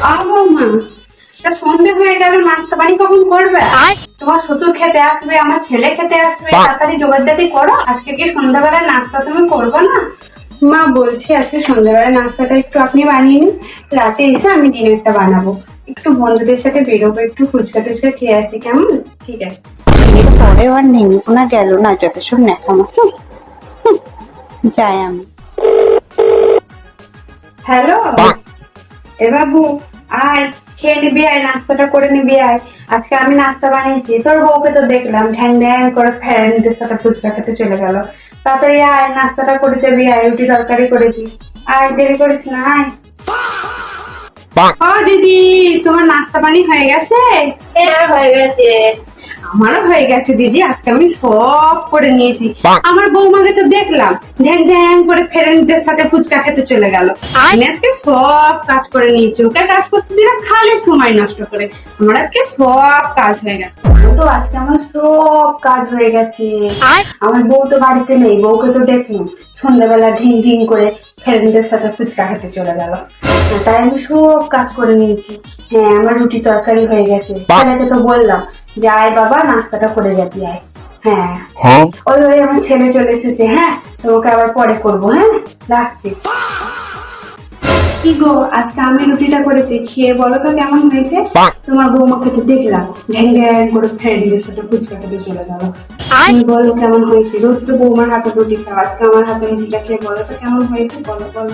মা, তা সন্ধে হয়ে গেল, নাস্তা পানি কখন করবে? তোমার শ্বশুর খেতে আসবে, আমার ছেলে খেতে আসবে, তাড়াতাড়ি জোগাড়জাতি করো। আজকে কি সন্ধ্যাবেলায় নাস্তা তুমি করবে না? মা বলছি আজকে সন্ধ্যাবেলায় নাস্তাটা একটু আপনি বানিয়ে নিন, রাতে এসে আমি ডিনারটা বানাবো। একটু বন্ধুদের সাথে বেরোবো, একটু ফুচকা টুচকা খেয়ে আসি, কেমন? ঠিক আছে। পরে আর নেমে না গেল না, যত সব নেকামতো। যাই আমি। হ্যালো এ বাবু, আয় খেয়ে নিবি, আয় নাস্তাটা করে নিবি, আয়। আজকে আমি নাস্তা বানিয়েছি, তোর বউকে তো দেখলাম ঢ্যাং ঢ্যাং করে ফ্রেন্ডদের সাথে ফুচকা খেতে চলে গেল। তাড়াতাড়ি আয়, নাস্তাটা করে দেবি, আয়, রুটি তরকারি করেছি। আয়, দেরি করিস না, আয়। ও দিদি, তোমার নাস্তা পানি হয়ে গেছে? হ্যাঁ, হয়ে গেছে। আমারও হয়ে গেছে দিদি, আজকে আমি সব করে নিয়েছি। আমার বৌমাকে তো দেখলাম ঢ্যাং ঢ্যাং করে ফ্রেন্ডদের সাথে ফুচকা খেতে চলে গেল। আমি আজকে সব কাজ করে নিয়েছি, ওকে কাজ করতে দিলাম খালি সময় নষ্ট করে। আমার আজকে সব কাজ হয়ে গেছে। তো আজকে আমার সব কাজ হয়ে গেছে। আমার বউ তো বাড়িতে নেই, বউকে তো দেখলাম সন্ধ্যাবেলা ঢিং ঢিং করে ফ্রেন্ডদের সাথে ফুচকা খেতে চলে গেল। তাই আমি সব কাজ করে নিয়েছি। হ্যাঁ, আমার রুটি তরকারি হয়ে গেছে। ছেলেকে তো বললাম যে আয় বাবা, নাস্তাটা করে যাবি, আয়। হ্যাঁ, ওই ওই আমার ছেলে চলে এসেছে। হ্যাঁ, তোমাকে আবার পরে করবো। হ্যাঁ, রাখছি। কি গো, আজকে আমি রুটিটা করেছি, খেয়ে বলো তো কেমন হয়েছে? তোমার বৌমাকে তো দেখলাম ঢ্যাং ঢ্যাং করে ফ্রেন্ডদের সাথে ফুচকা খেতে চলে গেল। তুমি বলো কেমন হয়েছে? রোজ তো বৌমার হাতে রুটি খাও, আজকে আমার হাতে রুটিটা খেয়ে বলো তো কেমন হয়েছে, বলো বলো।